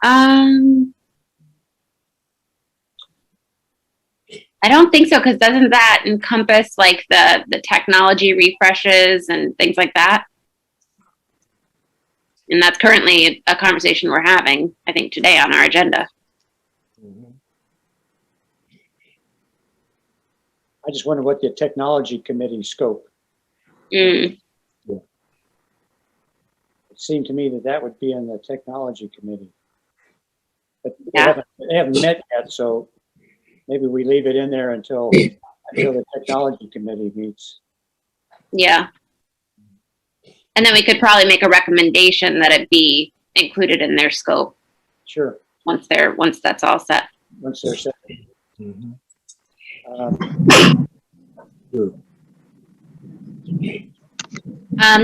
I don't think so, because doesn't that encompass like the technology refreshes and things like that? And that's currently a conversation we're having, I think, today on our agenda. I just wonder what the technology committee scope. Mm. Yeah. It seemed to me that that would be in the technology committee, but Yeah. they haven't met yet, so maybe we leave it in there until the technology committee meets. Yeah. And then we could probably make a recommendation that it be included in their scope. Sure. Once that's all set. Once they're set. Mm-hmm.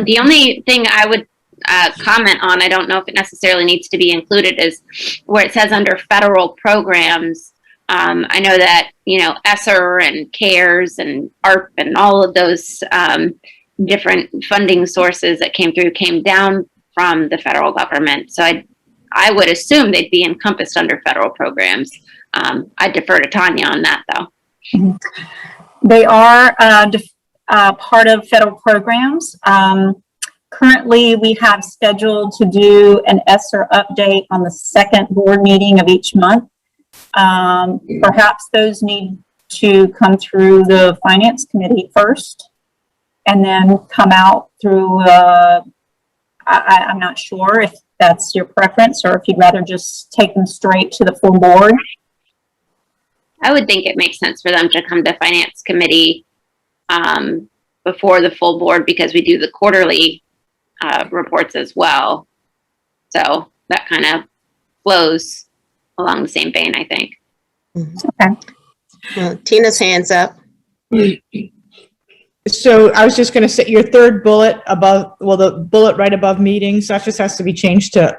The only thing I would comment on, I don't know if it necessarily needs to be included, is where it says under federal programs. I know that, ESSER and CARES and ARP and all of those different funding sources that came down from the federal government. So I would assume they'd be encompassed under federal programs. I defer to Tanya on that, though. They are part of federal programs. Currently, we have scheduled to do an ESSER update on the second board meeting of each month. Perhaps those need to come through the finance committee first and then come out through, I'm not sure if that's your preference or if you'd rather just take them straight to the full board. I would think it makes sense for them to come to finance committee before the full board, because we do the quarterly reports as well. So that kind of flows along the same vein, I think. Okay. Tina's hand's up. So I was just going to say your third bullet above, well, the bullet right above meetings, that just has to be changed to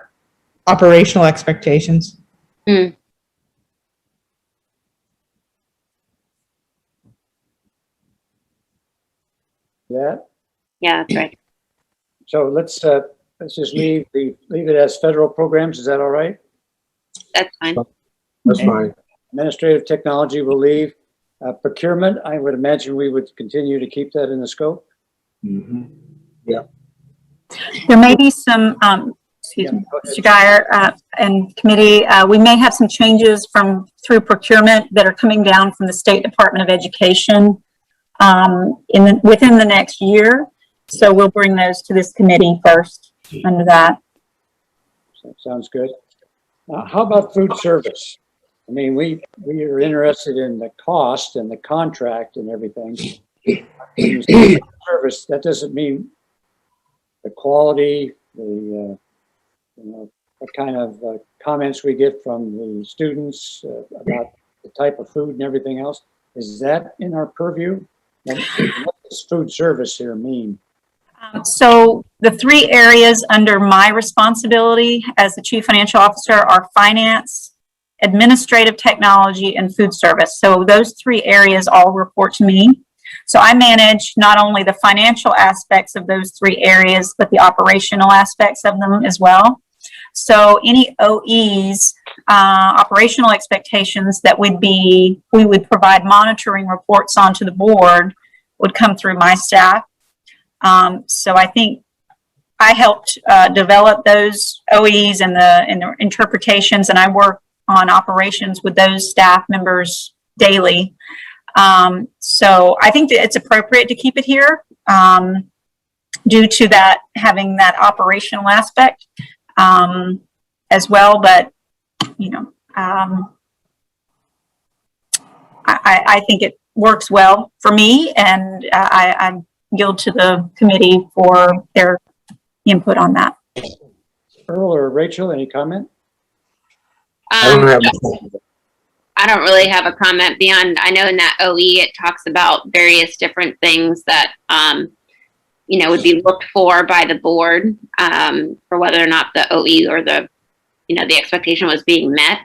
operational expectations. Mm. Yeah. Yeah, that's right. So let's just leave it as federal programs. Is that all right? That's fine. That's fine. Administrative technology will leave. Procurement, I would imagine we would continue to keep that in the scope. Mm-hmm. Yeah. There may be some, excuse me, Mr. Geyer and committee, we may have some changes through procurement that are coming down from the State Department of Education within the next year. So we'll bring those to this committee first under that. So sounds good. How about food service? I mean, we are interested in the cost and the contract and everything. When you say service, that doesn't mean the quality, what kind of comments we get from the students about the type of food and everything else. Is that in our purview? And what does food service here mean? So the three areas under my responsibility as the Chief Financial Officer are finance, administrative technology, and food service. So those three areas all report to me. So I manage not only the financial aspects of those three areas, but the operational aspects of them as well. So any OEs, operational expectations that we would provide monitoring reports onto the board would come through my staff. So I think I helped develop those OEs and the interpretations, and I work on operations with those staff members daily. So I think that it's appropriate to keep it here due to that having that operational aspect as well. But I think it works well for me, and I yield to the committee for their input on that. Earl or Rachel, any comment? I don't really have a comment beyond, I know in that OE it talks about various different things that would be looked for by the board for whether or not the OE or the expectation was being met.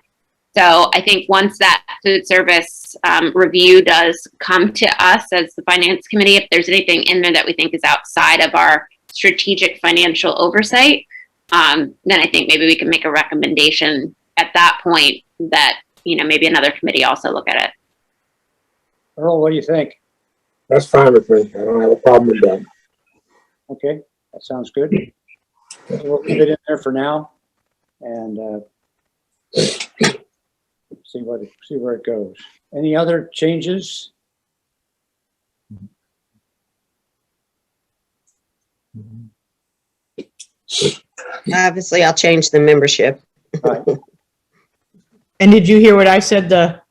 So I think once that food service review does come to us as the finance committee, if there's anything in there that we think is outside of our strategic financial oversight, then I think maybe we can make a recommendation at that point that, maybe another committee also look at it. Earl, what do you think? That's fine with me. I don't have a problem with that. Okay, that sounds good. So we'll leave it in there for now and see where it goes. Any other changes? Obviously, I'll change the membership. Right. And did you hear what I said? The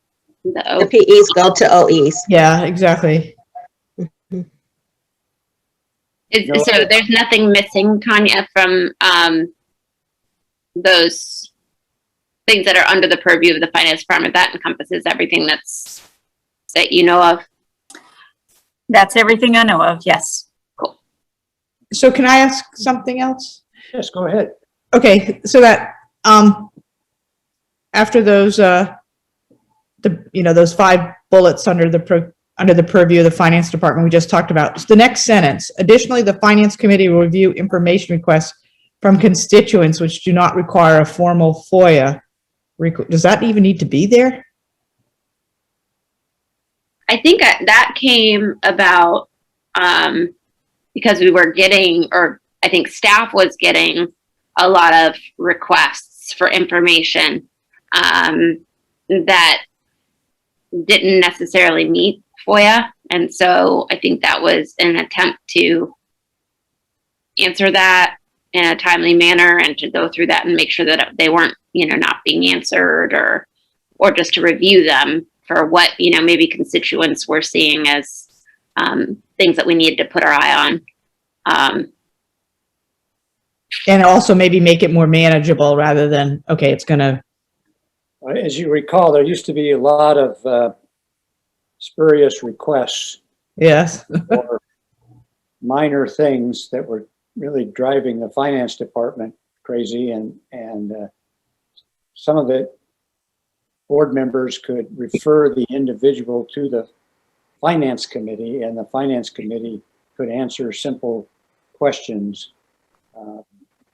The PEs go to OEs. Yeah, exactly. No. So there's nothing missing, Tanya, from those things that are under the purview of the finance department. That encompasses everything that you know of. That's everything I know of, yes. So can I ask something else? Yes, go ahead. Okay, so that, after those, those 5 bullets under the purview of the finance department we just talked about, the next sentence, additionally, the finance committee will review information requests from constituents which do not require a formal FOIA. Does that even need to be there? I think that came about because we were getting, or I think staff was getting a lot of requests for information that didn't necessarily meet FOIA. And so I think that was an attempt to answer that in a timely manner and to go through that and make sure that they weren't, not being answered or just to review them for what, maybe constituents were seeing as things that we needed to put our eye on. And also maybe make it more manageable rather than, okay, it's gonna. As you recall, there used to be a lot of spurious requests Yes. for minor things that were really driving the finance department crazy, and some of it, board members could refer the individual to the finance committee, and the finance committee could answer simple questions.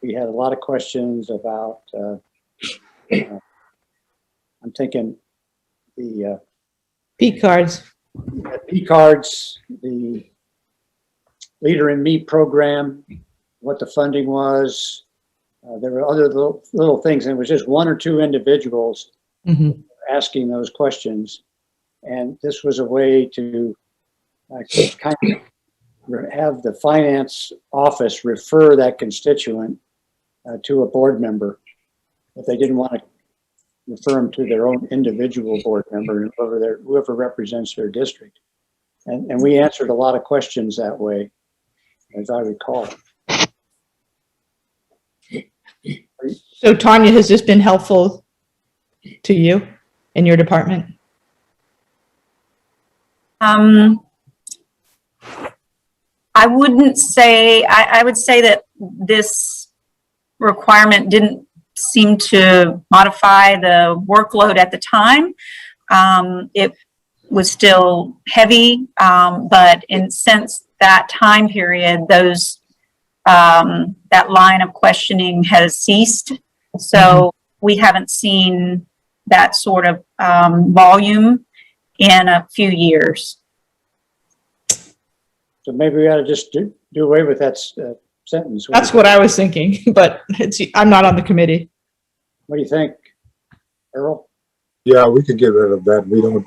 We had a lot of questions about, I'm thinking the P cards. P cards, the Leader in Me program, what the funding was. There were other little things, and it was just 1 or 2 individuals asking those questions. And this was a way to kind of have the finance office refer that constituent to a board member if they didn't want to refer them to their own individual board member, whoever represents their district. And we answered a lot of questions that way, as I recall. So Tanya, has this been helpful to you in your department? I wouldn't say, I would say that this requirement didn't seem to modify the workload at the time. It was still heavy, but since that time period, those that line of questioning has ceased. So we haven't seen that sort of volume in a few years. So maybe we ought to just do away with that sentence. That's what I was thinking, but I'm not on the committee. What do you think, Earl? Yeah, we could get rid of that. We don't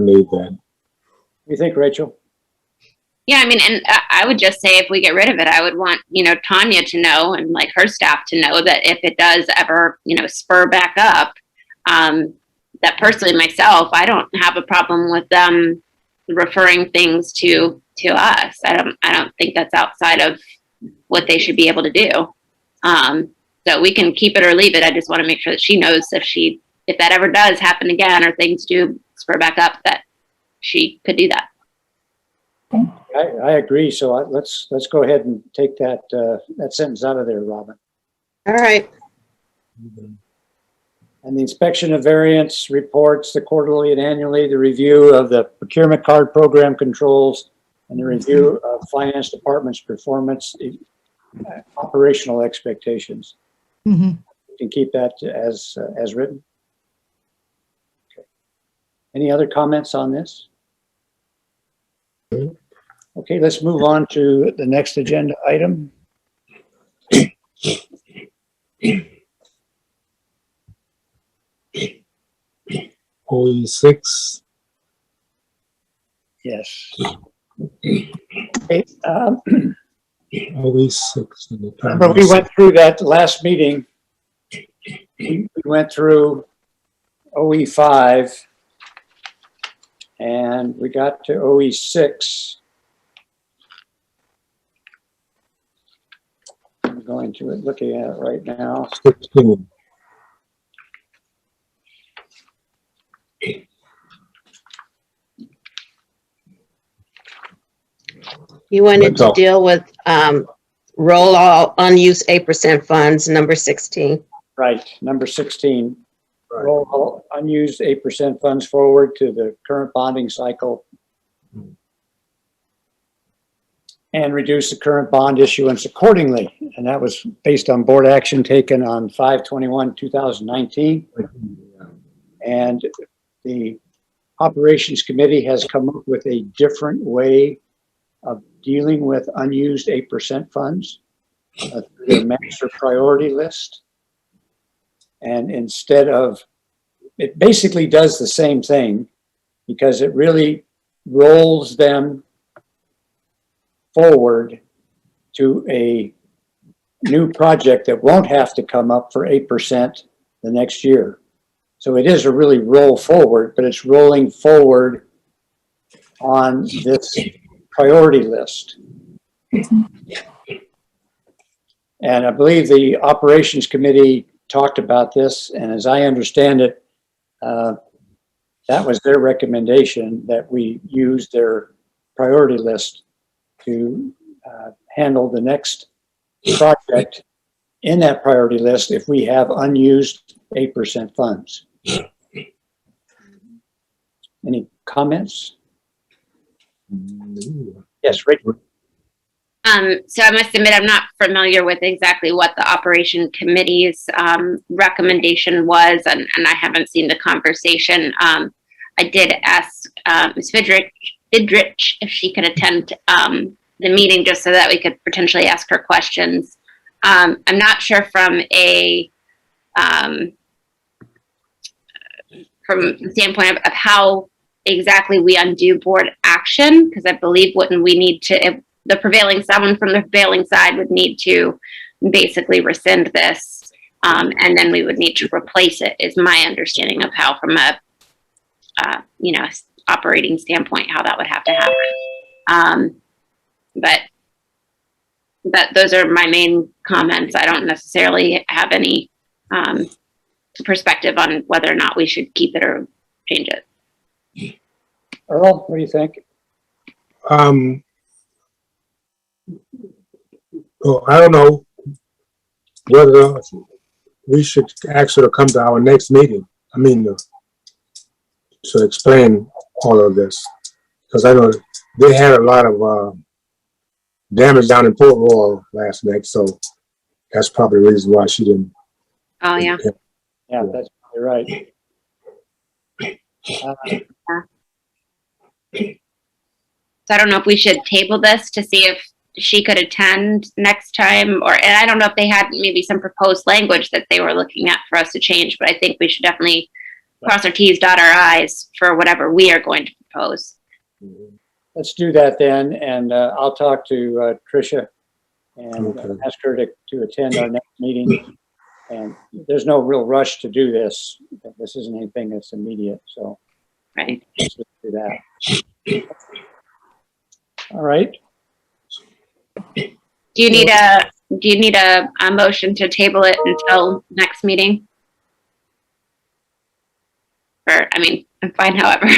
need that. What do you think, Rachel? Yeah, I mean, and I would just say if we get rid of it, I would want, Tanya to know and like her staff to know that if it does ever, spur back up, that personally myself, I don't have a problem with them referring things to us. I don't think that's outside of what they should be able to do. So we can keep it or leave it. I just want to make sure that she knows if that ever does happen again or things do spur back up, that she could do that. I agree. So let's go ahead and take that sentence out of there, Robin. All right. And the inspection of variance reports, the quarterly and annually, the review of the procurement card program controls, and the review of finance department's performance, operational expectations. Mm-hmm. We can keep that as written. Okay. Any other comments on this? Okay, let's move on to the next agenda item. OE6. Yes. Okay, OE6. remember we went through that last meeting. We went through OE5 and we got to OE6. I'm going to it, looking at it right now. 16. You wanted to Let's go. deal with roll all unused 8% funds, number 16. Right, number 16. Right. Roll all unused 8% funds forward to the current bonding cycle and reduce the current bond issuance accordingly. And that was based on board action taken on 5/21/2019. And the Operations Committee has come up with a different way of dealing with unused 8% funds through their master priority list. And instead of, it basically does the same thing because it really rolls them forward to a new project that won't have to come up for 8% the next year. So it is a really roll forward, but it's rolling forward on this priority list. And I believe the Operations Committee talked about this, and as I understand it, that was their recommendation that we use their priority list to handle the next project in that priority list if we have unused 8% funds. Any comments? Yes, Rick. So I must admit, I'm not familiar with exactly what the Operation Committee's recommendation was, and I haven't seen the conversation. I did ask Ms. Vidrich if she could attend the meeting just so that we could potentially ask her questions. I'm not sure from the standpoint of how exactly we undo board action, because I believe wouldn't we need to, if the prevailing, someone from the prevailing side would need to basically rescind this, and then we would need to replace it, is my understanding of how, from a operating standpoint, how that would have to happen. But those are my main comments. I don't necessarily have any perspective on whether or not we should keep it or change it. Earl, what do you think? Well, I don't know whether we should ask her to come to our next meeting. I mean, to explain all of this, because I know they had a lot of damage down in Port Royal last night, so that's probably the reason why she didn't. Oh, yeah. Yeah, that's probably right. So I don't know if we should table this to see if she could attend next time, and I don't know if they had maybe some proposed language that they were looking at for us to change, but I think we should definitely cross our T's, dot our I's for whatever we are going to propose. Let's do that then, and I'll talk to Tricia and ask her to attend our next meeting. And there's no real rush to do this. This isn't anything that's immediate, so Right. let's do that. All right. Do you need a motion to table it until next meeting? Or, I mean, I'm fine however.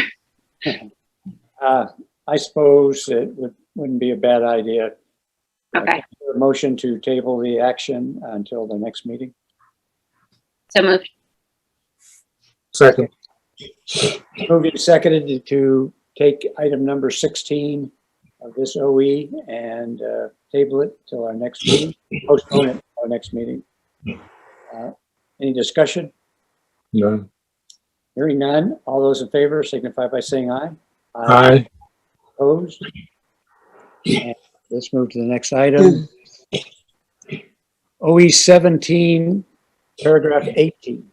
I suppose it wouldn't be a bad idea. Okay, A motion to table the action until the next meeting. so moved. Second. Moved and seconded to take item number 16 of this OE and table it till our next meeting, postpone it till our next meeting. Any discussion? None. Hearing none. All those in favor signify by saying aye. Aye. Opposed? And let's move to the next item. OE 17, paragraph 18.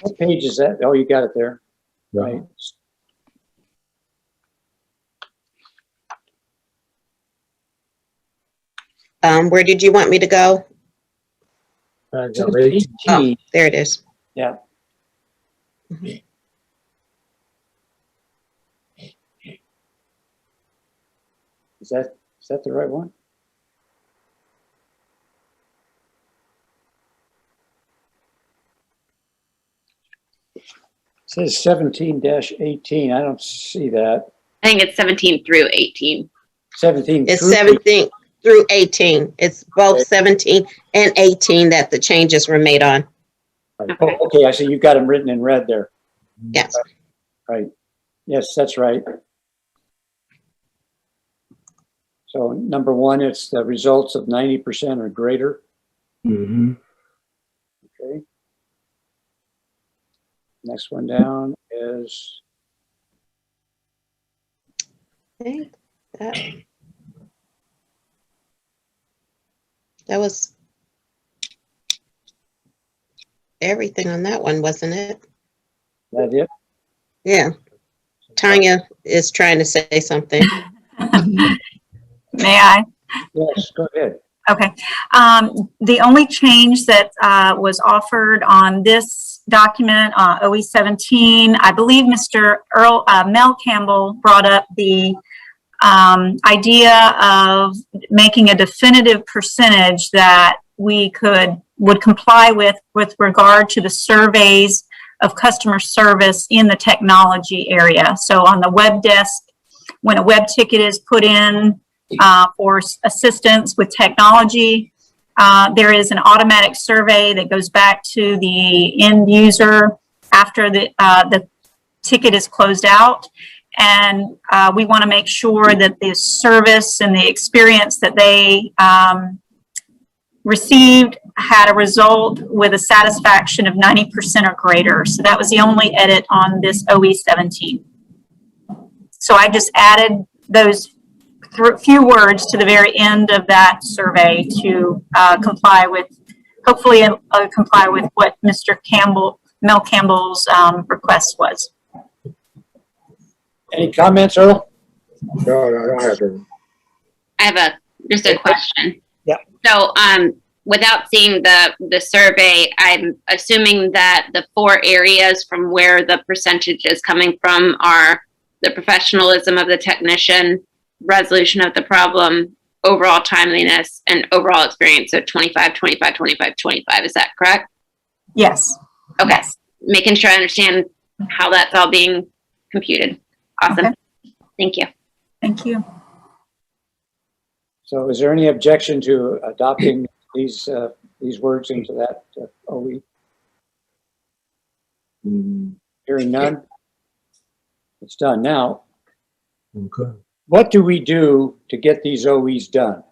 What page is that? Oh, you got it there. Right. Where did you want me to go? Paragraph Oh, 18. there it is. Yeah. Is that the right one? It says 17-18. I don't see that. I think it's 17 through 18. 17 It's through 17 through 18. It's both 17 and 18 that the changes were made on. Right. Oh, okay, I see you've got them written in red there. Yes. Right. Yes, that's right. So number one, it's the results of 90% or greater. Mm-hmm. Okay. Next one down is Okay. That was everything on that one, wasn't it? that it? Yeah. Tanya is trying to say something. May I? Yes, go ahead. Okay. The only change that was offered on this document, OE 17, I believe Mr. Mel Campbell brought up the idea of making a definitive percentage that we would comply with regard to the surveys of customer service in the technology area. So on the web desk, when a web ticket is put in for assistance with technology, there is an automatic survey that goes back to the end user after the ticket is closed out. And we want to make sure that the service and the experience that they received had a result with a satisfaction of 90% or greater. So that was the only edit on this OE 17. So I just added those few words to the very end of that survey to comply with, hopefully comply with what Mr. Mel Campbell's request was. Any comments, Earl? No, I haven't. I have just a question. Yeah. So, without seeing the survey, I'm assuming that the 4 areas from where the percentage is coming from are the professionalism of the technician, resolution of the problem, overall timeliness, and overall experience. So 25, 25, 25, 25. Is that correct? Yes. Okay. Making sure I understand how that's all being computed. Awesome. Okay. Thank you. Thank you. So is there any objection to adopting these words into that OE? Hearing none, it's done. Now, Okay. what do we do to get these OEs done?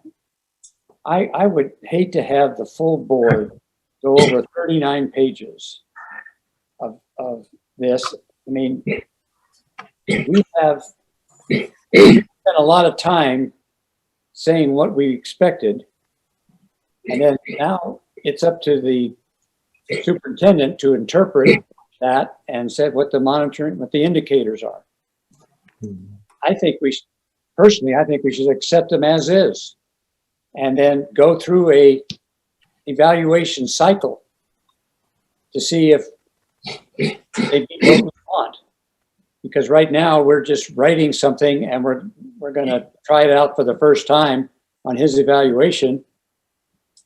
I would hate to have the full board go over 39 pages of this. I mean, we have spent a lot of time saying what we expected, and then now it's up to the superintendent to interpret that and say what the indicators are. I think personally, I think we should accept them as is and then go through a evaluation cycle to see if they meet what we want. Because right now we're just writing something and we're going to try it out for the first time on his evaluation.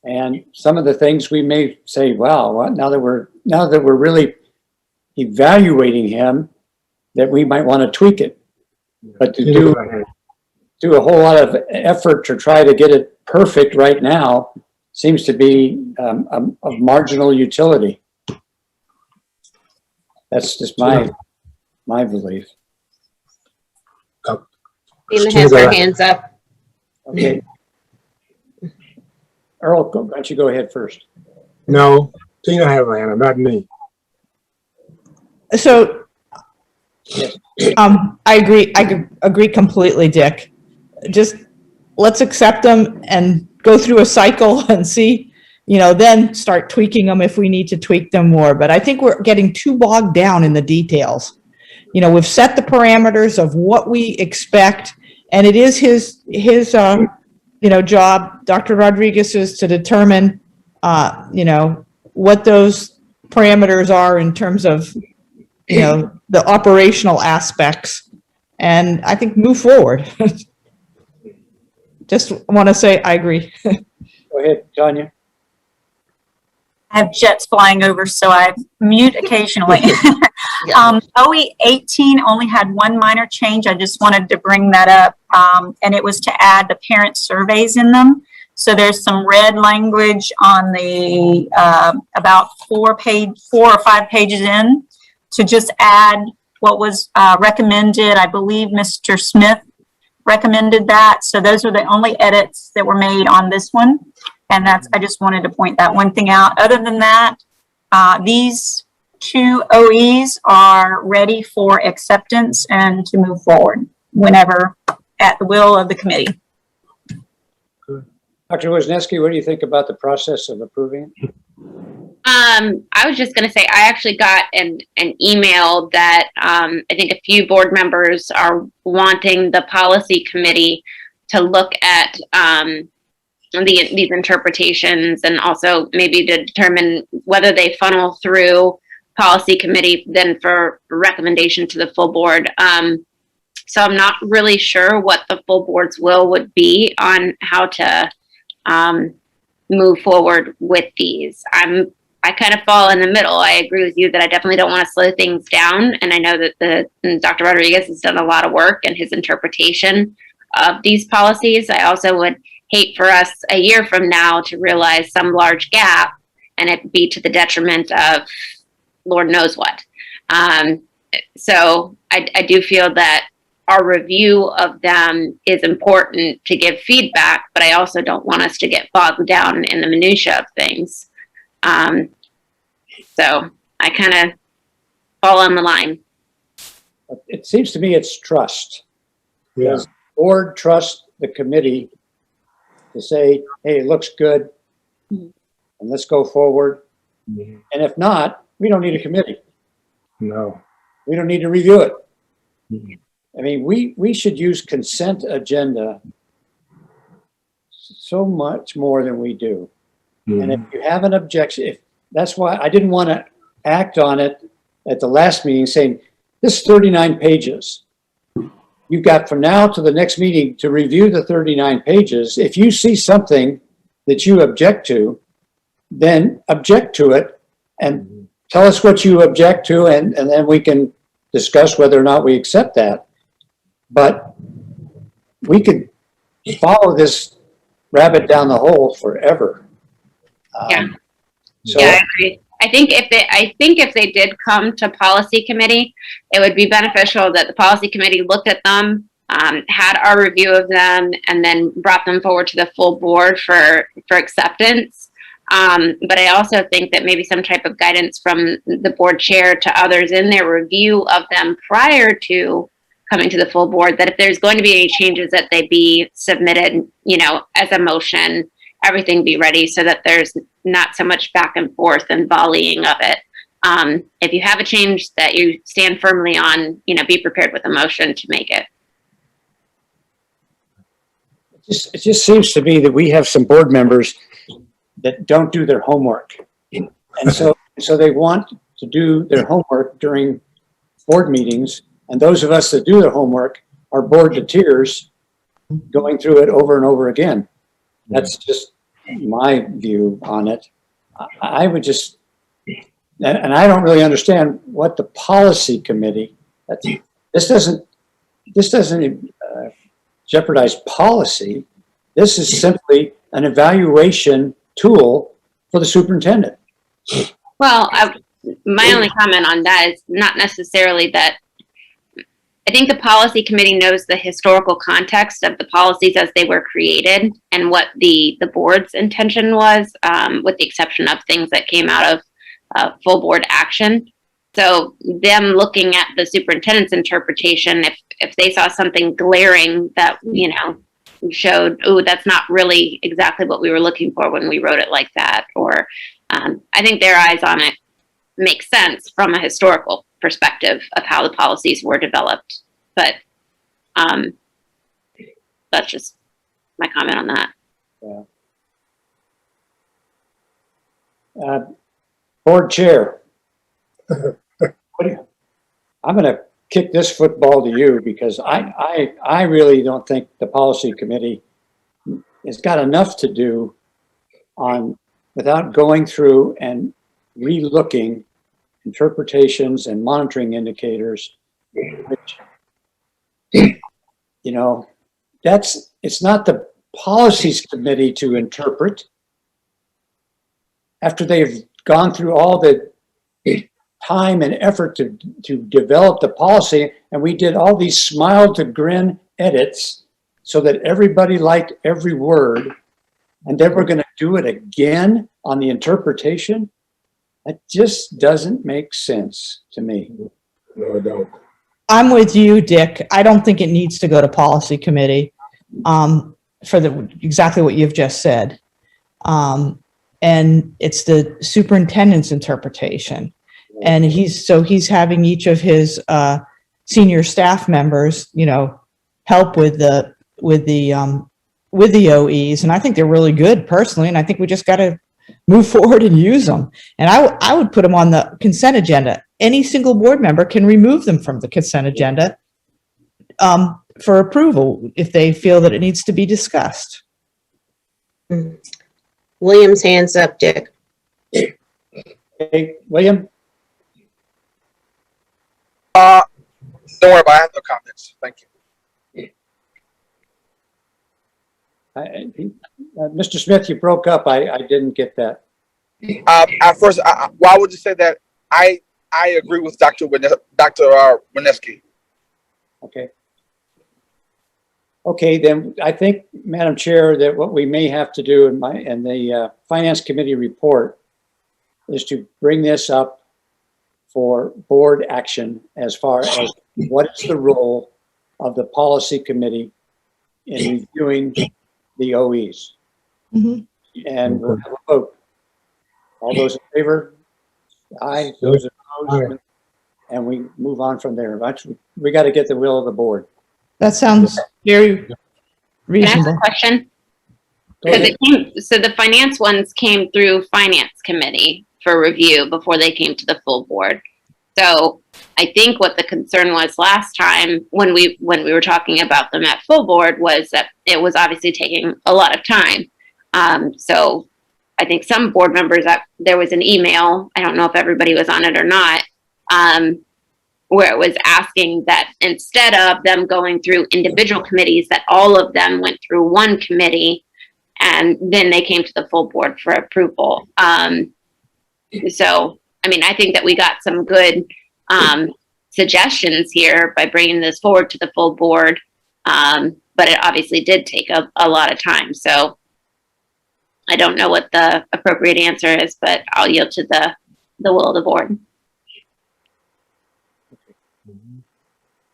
And some of the things we may say, wow, now that we're really evaluating him, that we might want to tweak it. But to do a whole lot of effort to try to get it perfect right now seems to be of marginal utility. That's just my belief. Tina has her hands up. Okay. Earl, why don't you go ahead first? No, Tina has her hand up, not me. So, I agree. I agree completely, Dick. Just let's accept them and go through a cycle and see, then start tweaking them if we need to tweak them more. But I think we're getting too bogged down in the details. We've set the parameters of what we expect, and it is his job, Dr. Rodriguez's, to determine, what those parameters are in terms of, the operational aspects, and I think move forward. Just want to say I agree. Go ahead, Tanya. I have jets flying over, so I mute occasionally. Yeah. OE 18 only had one minor change. I just wanted to bring that up, and it was to add the parent surveys in them. So there's some red language on the about 4 or 5 pages in to just add what was recommended. I believe Mr. Smith recommended that. So those are the only edits that were made on this one. And I just wanted to point that one thing out. Other than that, these 2 OEs are ready for acceptance and to move forward whenever at the will of the committee. Dr. Wisniewski, what do you think about the process of approving it? I was just going to say, I actually got an email that I think a few board members are wanting the policy committee to look at these interpretations, and also maybe to determine whether they funnel through policy committee then for recommendation to the full board. So I'm not really sure what the full board's will would be on how to move forward with these. I kind of fall in the middle. I agree with you that I definitely don't want to slow things down. And I know that Dr. Rodriguez has done a lot of work in his interpretation of these policies. I also would hate for us a year from now to realize some large gap and it be to the detriment of Lord knows what. So I do feel that our review of them is important to give feedback, but I also don't want us to get bogged down in the minutia of things. So I kind of fall on the line. It seems to me it's trust. Yeah. Does the board trust the committee to say, hey, it looks good, and let's go forward? Mhm. And if not, we don't need a committee. No. We don't need to review it. Mhm. I mean, we should use consent agenda so much more than we do. And if you have an objection, that's why I didn't want to act on it at the last meeting saying, this is 39 pages. You've got from now to the next meeting to review the 39 pages. If you see something that you object to, then object to it and tell us what you object to, and then we can discuss whether or not we accept that. But we could follow this rabbit down the hole forever. Yeah. So Yeah, I agree. I think if they did come to policy committee, it would be beneficial that the policy committee looked at them, had our review of them, and then brought them forward to the full board for acceptance. But I also think that maybe some type of guidance from the board chair to others in their review of them prior to coming to the full board, that if there's going to be any changes, that they be submitted, as a motion, everything be ready so that there's not so much back and forth and volleying of it. If you have a change that you stand firmly on, be prepared with a motion to make it. it just seems to me that we have some board members that don't do their homework. And so they want to do their homework during board meetings. And those of us that do their homework are bored to tears going through it over and over again. That's just my view on it. I would just, and I don't really understand what the policy committee, this doesn't jeopardize policy. This is simply an evaluation tool for the superintendent. Well, my only comment on that is not necessarily that. I think the policy committee knows the historical context of the policies as they were created and what the board's intention was, with the exception of things that came out of full board action. So them looking at the superintendent's interpretation, if they saw something glaring that, you know, showed, oh, that's not really exactly what we were looking for when we wrote it like that, or I think their eyes on it makes sense from a historical perspective of how the policies were developed. But that's just my comment on that. Yeah. Board chair. I'm going to kick this football to you because I really don't think the policy committee has got enough to do on without going through and re-looking interpretations and monitoring indicators, which, you know, it's not the policies committee to interpret after they've gone through all the time and effort to develop the policy, and we did all these smile to grin edits so that everybody liked every word, and then we're going to do it again on the interpretation. That just doesn't make sense to me. No, I don't. I'm with you, Dick. I don't think it needs to go to policy committee for exactly what you've just said. And it's the superintendent's interpretation. And he's having each of his senior staff members, you know, help with the OEs. And I think they're really good personally. And I think we just got to move forward and use them. And I would put them on the consent agenda. Any single board member can remove them from the consent agenda for approval if they feel that it needs to be discussed. William's hands up, Dick. Hey, William? Don't worry about it. I have no comments. Thank you. Mr. Smith, you broke up. I didn't get that. At first, why would you say that? I agree with Dr. Wineski. Okay. Okay, then I think, Madam Chair, that what we may have to do in the Finance Committee report is to bring this up for board action as far as what is the role of the policy committee in reviewing the OEs. Mhm. And we'll have a vote. All those in favor? Aye. Those opposed? Aye. And we move on from there. We got to get the will of the board. That sounds very Can I ask reasonable. a question? Go Because ahead. so the finance ones came through finance committee for review before they came to the full board. So I think what the concern was last time when we were talking about them at full board was that it was obviously taking a lot of time. So I think some board members, there was an email, I don't know if everybody was on it or not, where it was asking that instead of them going through individual committees, that all of them went through one committee and then they came to the full board for approval. So, I mean, I think that we got some good suggestions here by bringing this forward to the full board, but it obviously did take a lot of time. So I don't know what the appropriate answer is, but I'll yield to the will of the board.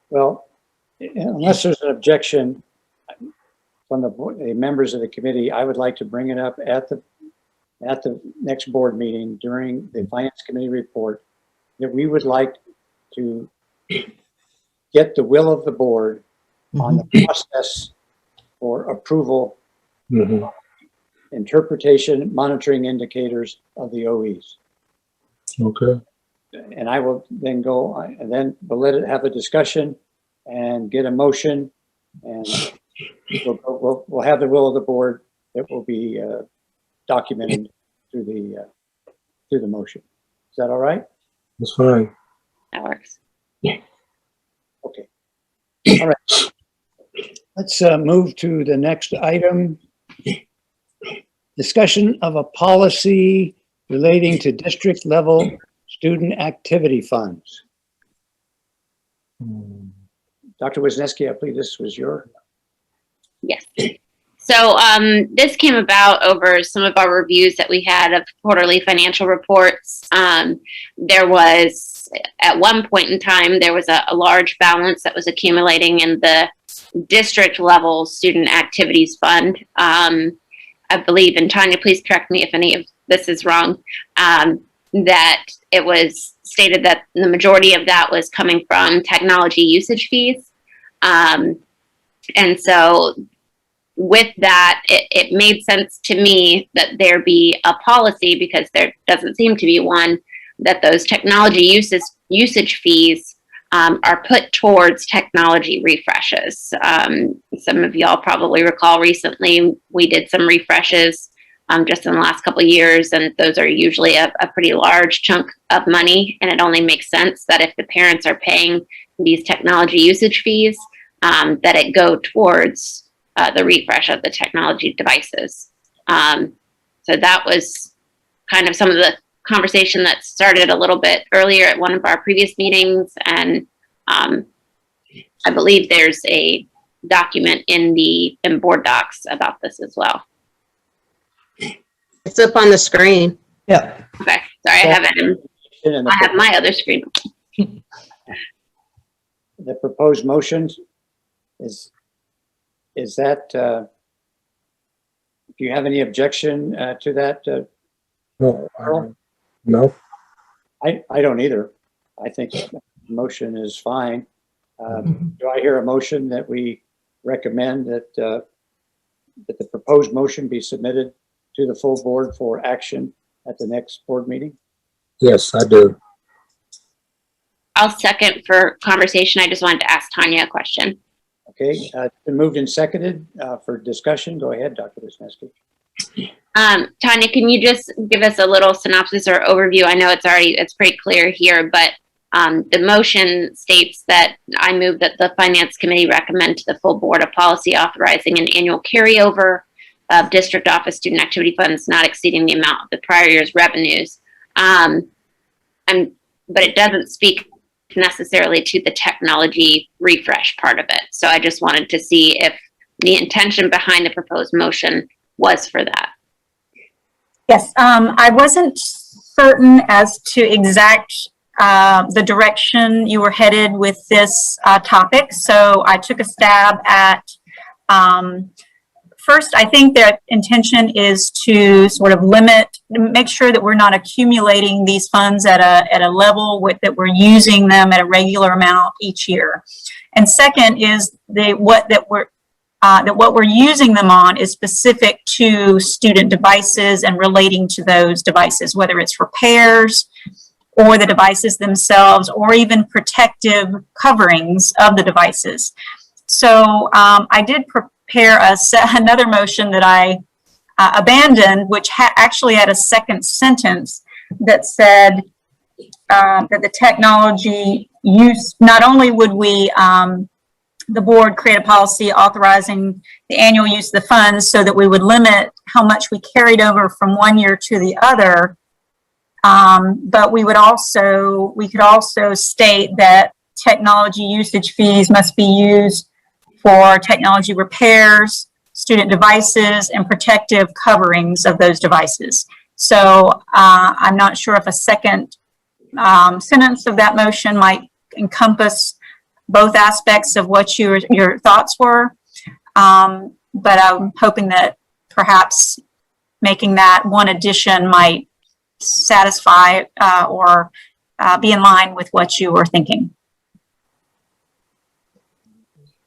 Well, unless there's an objection from the members of the committee, I would like to bring it up at the next board meeting during the Finance Committee report that we would like to get the will of the board on the process for approval, interpretation, monitoring indicators of the OEs. Okay. And I will then go, and then we'll let it have a discussion and get a motion, and we'll have the will of the board that will be documented through the motion. Is that all right? That's fine. That works. Okay. All right. Let's move to the next item. Discussion of a policy relating to district level student activity funds. Dr. Wisniewski, I believe this was your. Yes. So this came about over some of our reviews that we had of quarterly financial reports. There was, at one point in time, there was a large balance that was accumulating in the district level student activities fund. I believe, and Tanya, please correct me if any of this is wrong, that it was stated that the majority of that was coming from technology usage fees. And so with that, it made sense to me that there be a policy, because there doesn't seem to be one, that those technology usage fees are put towards technology refreshes. Some of y'all probably recall recently we did some refreshes just in the last couple of years, and those are usually a pretty large chunk of money, and it only makes sense that if the parents are paying these technology usage fees, that it go towards the refresh of the technology devices. So that was kind of some of the conversation that started a little bit earlier at one of our previous meetings, and I believe there's a document in board docs about this as well. It's up on the screen. Yeah. Okay, sorry, I have it in, I have my other screen. The proposed motions is that, do you have any objection to that? No, Earl? no. I don't either. I think the motion is fine. Do I hear a motion that we recommend that that the proposed motion be submitted to the full board for action at the next board meeting? Yes, I do. I'll second for conversation. I just wanted to ask Tanya a question. Okay, it's been moved and seconded for discussion. Go ahead, Dr. Wisniewski. Tanya, can you just give us a little synopsis or overview? I know it's pretty clear here, but the motion states that I move that the Finance Committee recommend to the full board a policy authorizing an annual carryover of district office student activity funds not exceeding the amount of the prior year's revenues. But it doesn't speak necessarily to the technology refresh part of it. So I just wanted to see if the intention behind the proposed motion was for that. Yes, I wasn't certain as to exact the direction you were headed with this topic, so I took a stab at first. I think their intention is to sort of make sure that we're not accumulating these funds at a level that we're using them at a regular amount each year. And second is what we're using them on is specific to student devices and relating to those devices, whether it's repairs or the devices themselves, or even protective coverings of the devices. So I did prepare another motion that I abandoned, which actually had a second sentence that said that the technology use, not only would we, the board create a policy authorizing the annual use of the funds so that we would limit how much we carried over from one year to the other, but we could also state that technology usage fees must be used for technology repairs, student devices, and protective coverings of those devices. So I'm not sure if a second sentence of that motion might encompass both aspects of what your thoughts were, but I'm hoping that perhaps making that one addition might satisfy or be in line with what you were thinking.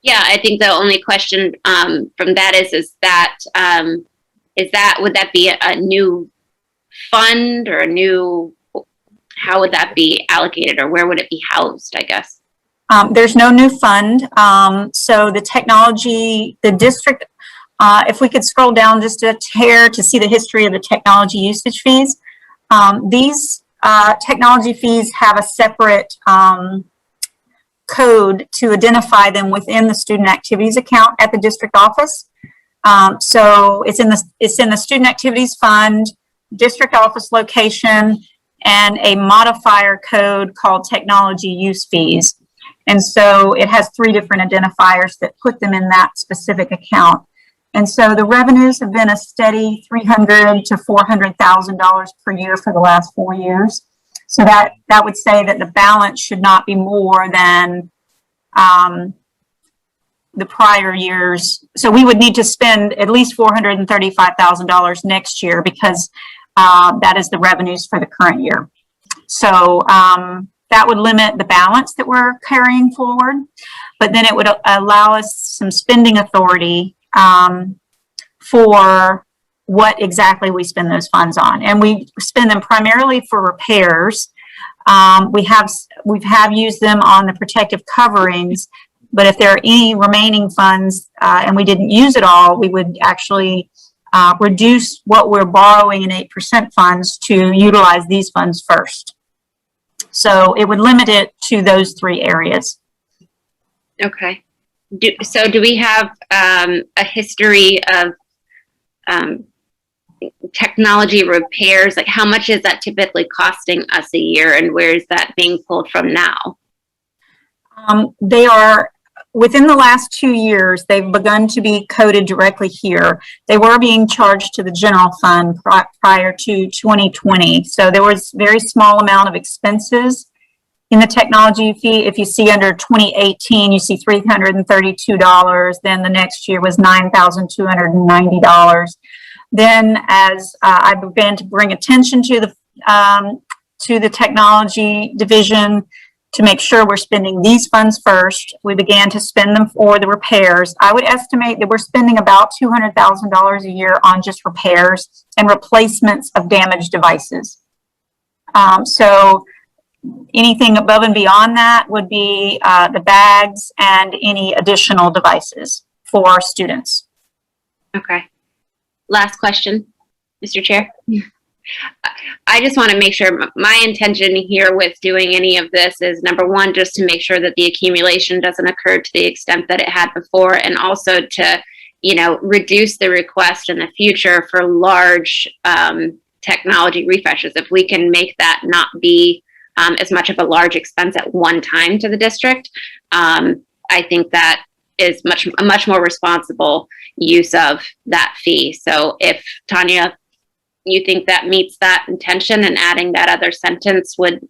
Yeah, I think the only question from that is that would that be a new fund or how would that be allocated, or where would it be housed, I guess? There's no new fund. So the district, if we could scroll down just a hair to see the history of the technology usage fees. These technology fees have a separate code to identify them within the student activities account at the district office. So it's in the student activities fund, district office location, and a modifier code called technology use fees. And so it has 3 different identifiers that put them in that specific account. And so the revenues have been a steady $300,000 to $400,000 per year for the last 4 years. So that would say that the balance should not be more than the prior years. So we would need to spend at least $435,000 next year because that is the revenues for the current year. So that would limit the balance that we're carrying forward, but then it would allow us some spending authority for what exactly we spend those funds on. And we spend them primarily for repairs. We have used them on the protective coverings, but if there are any remaining funds and we didn't use it all, we would actually reduce what we're borrowing in 8% funds to utilize these funds first. So it would limit it to those 3 areas. Okay. Do we have a history of technology repairs? Like, how much is that typically costing us a year, and where is that being pulled from now? They are, within the last 2 years, they've begun to be coded directly here. They were being charged to the general fund prior to 2020. So there was very small amount of expenses in the technology fee. If you see under 2018, you see $332. Then the next year was $9,290. Then as I began to bring attention to the technology division to make sure we're spending these funds first, we began to spend them for the repairs. I would estimate that we're spending about $200,000 a year on just repairs and replacements of damaged devices. So anything above and beyond that would be the bags and any additional devices for our students. Okay. Last question, Mr. Chair. I just want to make sure my intention here with doing any of this is, number one, just to make sure that the accumulation doesn't occur to the extent that it had before, and also to, reduce the request in the future for large technology refreshes. If we can make that not be as much of a large expense at one time to the district, I think that is a much more responsible use of that fee. So if, Tanya, you think that meets that intention and adding that other sentence would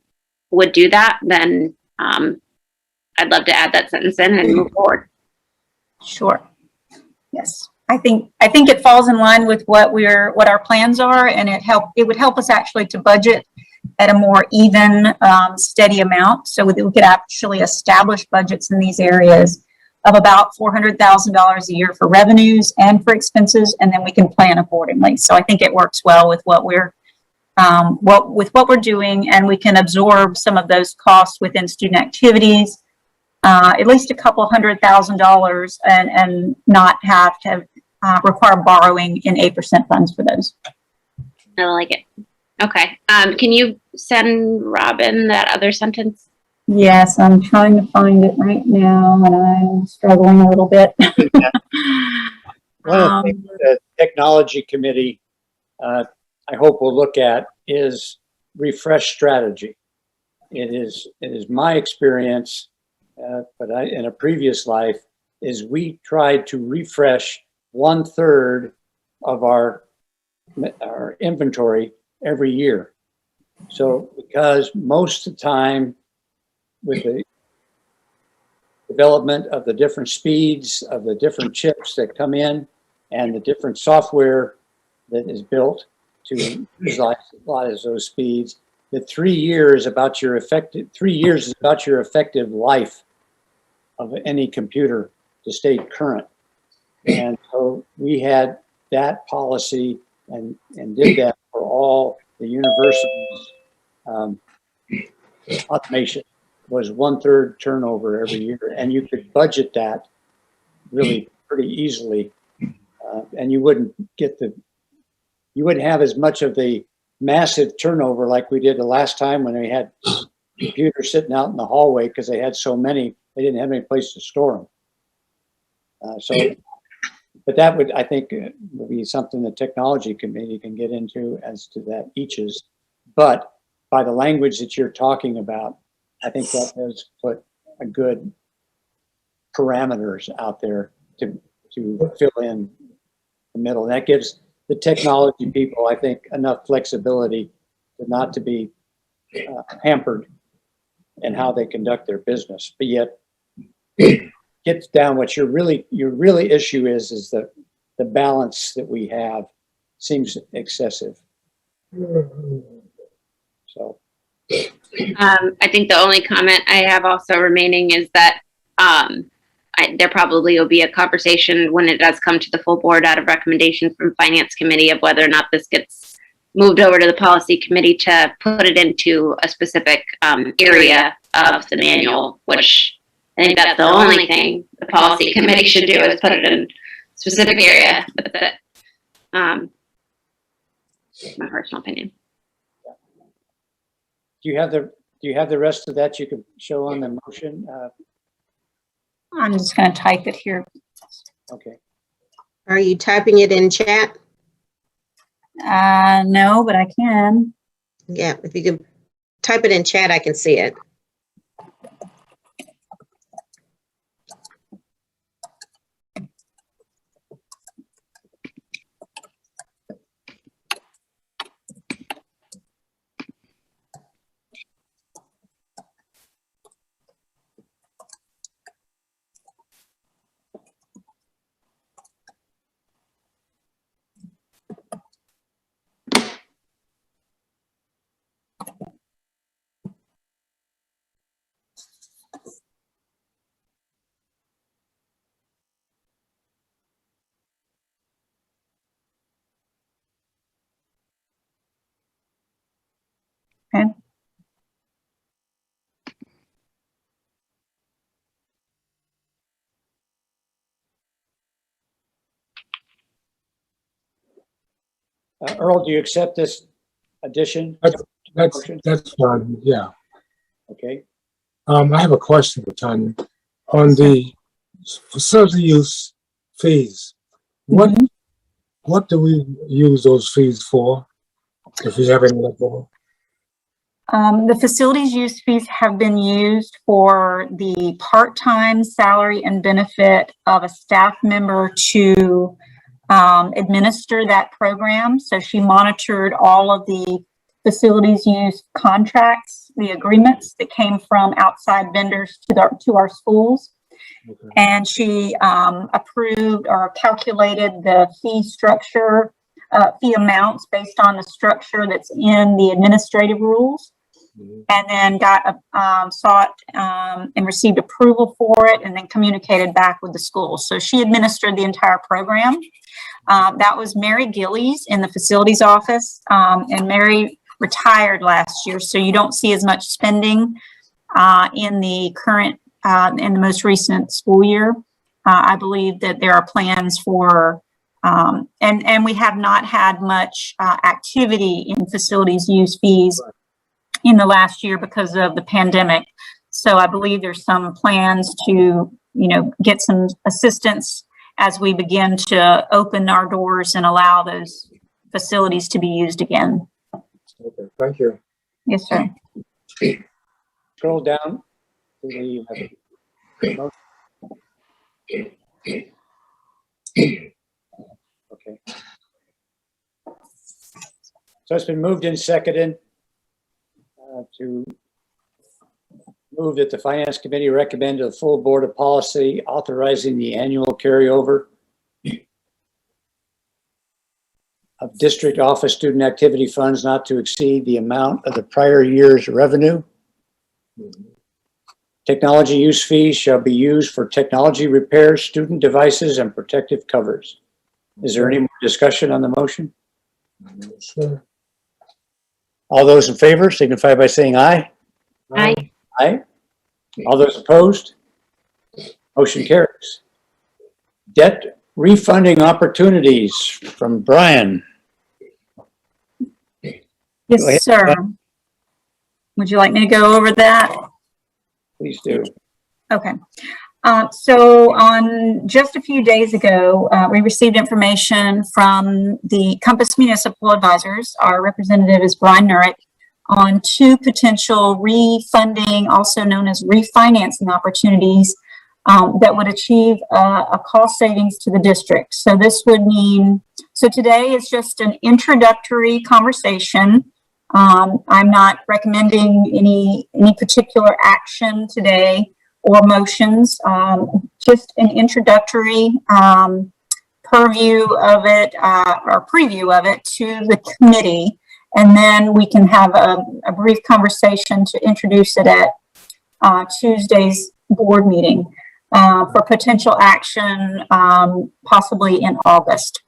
do that, then I'd love to add that sentence in and move forward. Sure. Yes. I think it falls in line with what our plans are, and it would help us actually to budget at a more even, steady amount, so that we could actually establish budgets in these areas of about $400,000 a year for revenues and for expenses, and then we can plan accordingly. So I think it works well with what we're doing, and we can absorb some of those costs within student activities, at least a couple $100,000, and not have to require borrowing in 8% funds for those. I like it. Okay. Can you send Robin that other sentence? Yes, I'm trying to find it right now, and I'm struggling a little bit. One of the things the technology committee, I hope we'll look at is refresh strategy. It is my experience, but in a previous life, is we tried to refresh 1/3 of our inventory every year. So because most of the time, with the development of the different speeds of the different chips that come in and the different software that is built to utilize a lot of those speeds, the 3 years is about your effective life of any computer to stay current. And so we had that policy and did that for all the universities. Automation was 1/3 turnover every year, and you could budget that really pretty easily, and you wouldn't have as much of the massive turnover like we did the last time when we had computers sitting out in the hallway because they had so many, they didn't have any place to store them. But that would, I think, would be something the technology committee can get into as to that eaches. But by the language that you're talking about, I think that does put a good parameters out there to fill in the middle. And that gives the technology people, I think, enough flexibility to not to be hampered in how they conduct their business, but yet gets down what your really issue is the balance that we have seems excessive. So I think the only comment I have also remaining is that there probably will be a conversation when it does come to the full board out of recommendations from finance committee of whether or not this gets moved over to the policy committee to put it into a specific area of the manual, which I think that's the only thing the policy committee should do is put it in a specific area. But that, my personal opinion. do you have the rest of that you could show on the motion? I'm just going to type it here. Okay. Are you typing it in chat? No, but I can. Yeah, if you can type it in chat, I can see it. Okay. Earl, do you accept this addition? That's fine, yeah. Okay. I have a question for Tanya. On the facility use fees, what do we use those fees for? If we have any left over? The facilities use fees have been used for the part-time salary and benefit of a staff member to administer that program. So she monitored all of the facilities use contracts, the agreements that came from outside vendors to our schools. Okay. And she approved or calculated the fee structure, fee amounts based on the structure that's in the administrative rules. And then sought and received approval for it, and then communicated back with the school. So she administered the entire program. That was Mary Gillies in the facilities office, and Mary retired last year, so you don't see as much spending in the current in the most recent school year. I believe that there are plans for and we have not had much activity in facilities use fees in the last year because of the pandemic. So I believe there's some plans to, get some assistance as we begin to open our doors and allow those facilities to be used again. Okay, thank you. Yes, sir. Scroll down to the okay. So it's been moved and seconded to move that the Finance Committee recommend to the full Board of Policy authorizing the annual carryover of district office student activity funds not to exceed the amount of the prior year's revenue. Technology use fees shall be used for technology repairs, student devices, and protective covers. Is there any more discussion on the motion? Sure. All those in favor signify by saying aye. Aye. Aye. All those opposed? Motion carries. Debt refunding opportunities from Brian. Go ahead. Yes, sir. Would you like me to go over that? Please do. Okay. So on just a few days ago, we received information from the Compass Municipal Advisors. Our representative is Brian Nurick, on 2 potential refunding, also known as refinancing opportunities that would achieve a cost savings to the district. So this would mean, so today is just an introductory conversation. I'm not recommending any particular action today or motions, just an introductory purview of it or preview of it to the committee. And then we can have a brief conversation to introduce it at Tuesday's board meeting for potential action, possibly in August.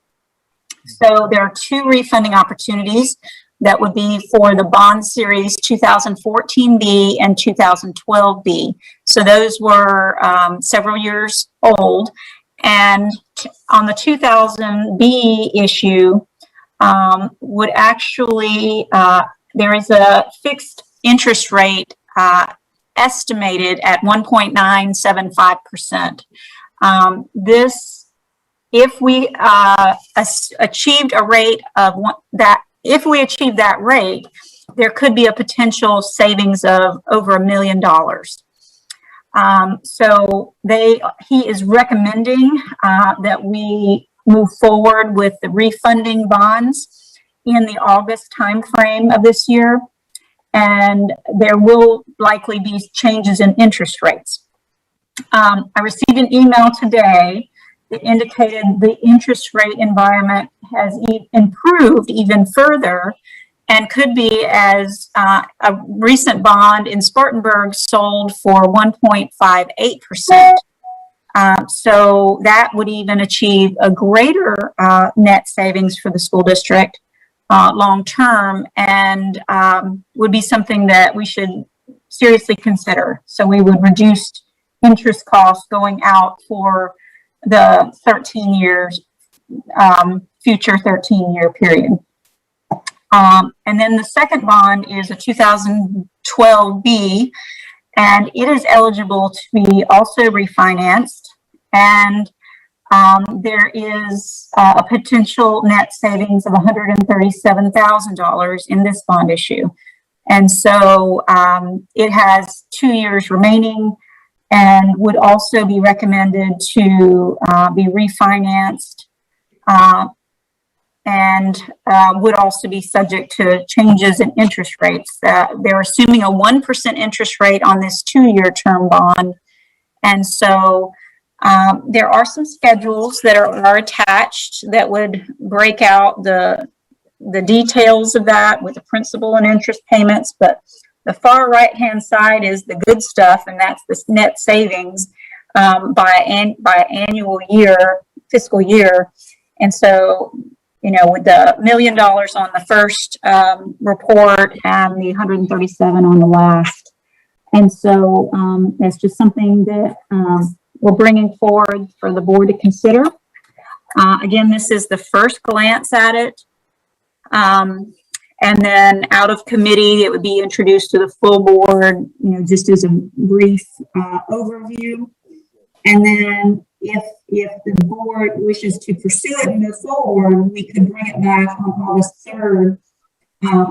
So there are 2 refunding opportunities that would be for the bond series 2014B and 2012B. So those were several years old. And on the 2000B issue, would actually, there is a fixed interest rate estimated at 1.975%. This, if we achieved a rate of if we achieve that rate, there could be a potential savings of over $1 million. So he is recommending that we move forward with the refunding bonds in the August timeframe of this year, and there will likely be changes in interest rates. I received an email today that indicated the interest rate environment has improved even further and could be as a recent bond in Spartanburg sold for 1.58%. So that would even achieve a greater net savings for the school district long term, and would be something that we should seriously consider. So we would reduce interest costs going out for the 13 years, future 13-year period. And then the second bond is a 2012B, and it is eligible to be also refinanced. And there is a potential net savings of $137,000 in this bond issue. And so it has 2 years remaining and would also be recommended to be refinanced and would also be subject to changes in interest rates. They're assuming a 1% interest rate on this 2-year term bond. And so there are some schedules that are attached that would break out the details of that with the principal and interest payments. But the far right-hand side is the good stuff, and that's the net savings by annual year, fiscal year. And so, you know, with the $1 million on the first report and the 137 on the last. And so that's just something that we're bringing forward for the board to consider. Again, this is the first glance at it. And then out of committee, it would be introduced to the full board, you know, just as a brief overview. And then if the board wishes to pursue it and move forward, we could bring it back on August 3rd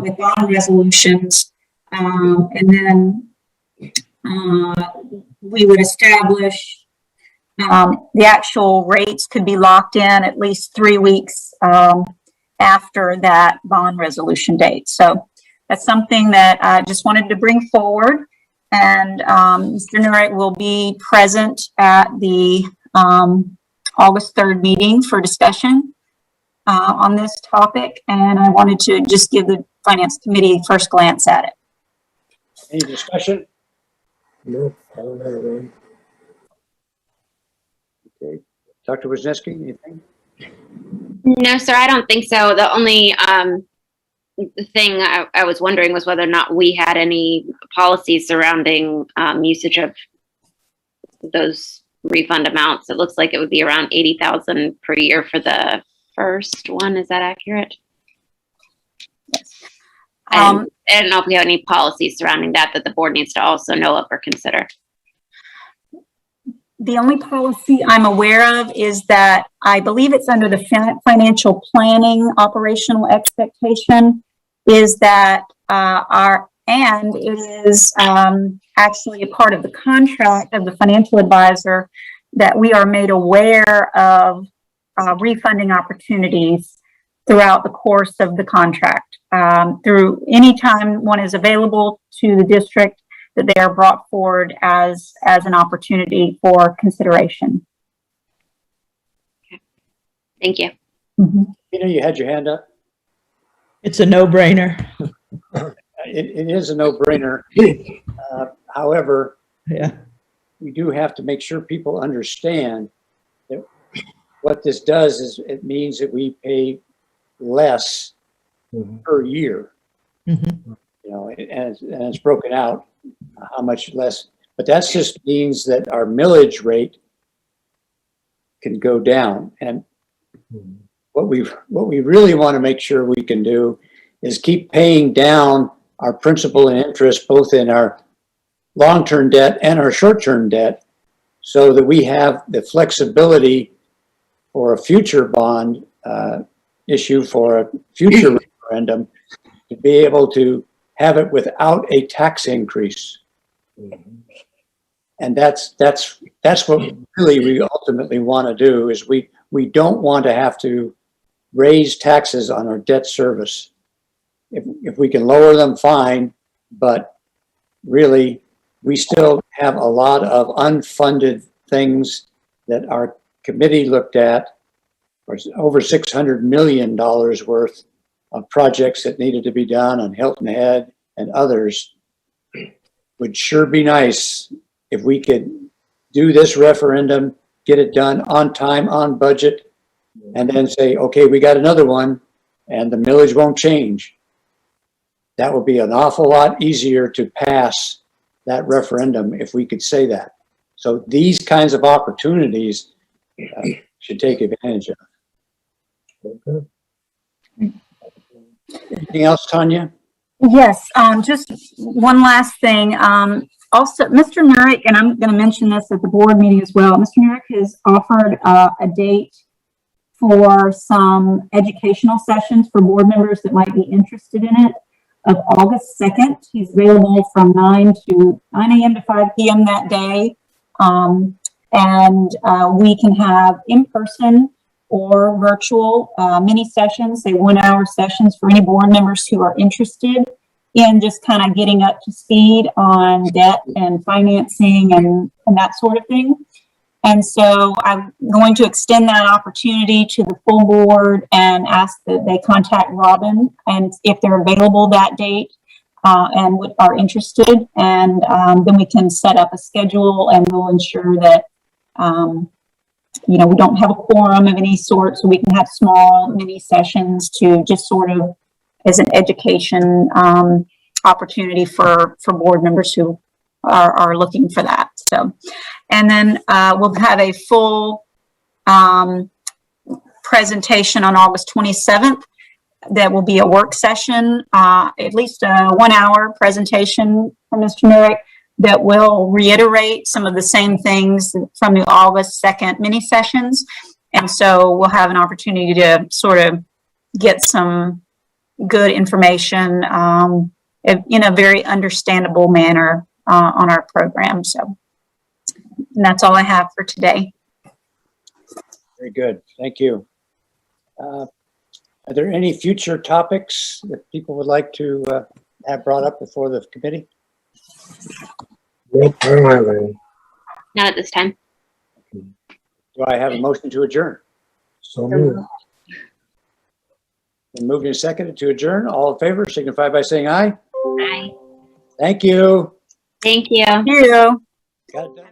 with bond resolutions. And then we would establish the actual rates could be locked in at least 3 weeks after that bond resolution date. So that's something that I just wanted to bring forward. And Mr. Nurick will be present at the August 3rd meeting for discussion on this topic. And I wanted to just give the Finance Committee first glance at it. Any discussion? No, I don't have any. Okay. Dr. Wisniewski, anything? No, sir, I don't think so. The only thing I was wondering was whether or not we had any policies surrounding usage of those refund amounts. It looks like it would be around $80,000 per year for the first one. Is that accurate? Yes. And I don't know if we have any policies surrounding that the board needs to also know of or consider. The only policy I'm aware of is that I believe it's under the financial planning operational expectation is that it is actually a part of the contract of the financial advisor that we are made aware of refunding opportunities throughout the course of the contract. Through any time one is available to the district, that they are brought forward as an opportunity for consideration. Thank you. Mm-hmm. You had your hand up. It's a no-brainer. It is a no-brainer. However, Yeah. we do have to make sure people understand that what this does is it means that we pay less per year. Mm-hmm. And it's broken out how much less, but that just means that our millage rate can go down. And what we really want to make sure we can do is keep paying down our principal and interest, both in our long-term debt and our short-term debt, so that we have the flexibility for a future bond issue, for a future referendum, to be able to have it without a tax increase. And that's what really we ultimately want to do, is we don't want to have to raise taxes on our debt service. If we can lower them, fine, but really we still have a lot of unfunded things that our committee looked at, or over $600 million worth of projects that needed to be done on Hilton Head and others. Would sure be nice if we could do this referendum, get it done on time, on budget, and then say, okay, we got another one and the millage won't change. That would be an awful lot easier to pass that referendum if we could say that. So these kinds of opportunities should take advantage of. Okay. Anything else, Tanya? Yes, just one last thing. Also, Mr. Nurick, and I'm going to mention this at the board meeting as well, Mr. Nurick has offered a date for some educational sessions for board members that might be interested in it of August 2nd. He's available from 9 a.m. to 5 p.m. that day. We can have in-person or virtual mini sessions, say 1-hour sessions for any board members who are interested in just kind of getting up to speed on debt and financing and that sort of thing. And so I'm going to extend that opportunity to the full board and ask that they contact Robin, and if they're available that date and are interested, and then we can set up a schedule, and we'll ensure that we don't have a quorum of any sort, so we can have small mini sessions to just sort of as an education opportunity for board members who are looking for that. So, and then we'll have a full presentation on August 27th. That will be a work session, at least a 1-hour presentation from Mr. Nurick that will reiterate some of the same things from the August 2nd mini sessions. And so we'll have an opportunity to sort of get some good information in a very understandable manner on our program. So and that's all I have for today. Very good. Thank you. Are there any future topics that people would like to have brought up before the committee? Nope, I don't have any. Not at this time. Do I have a motion to adjourn? So moved. Been moved and seconded to adjourn. All in favor, signify by saying aye. Bye. Thank you. Thank you. Thank you. Got it done.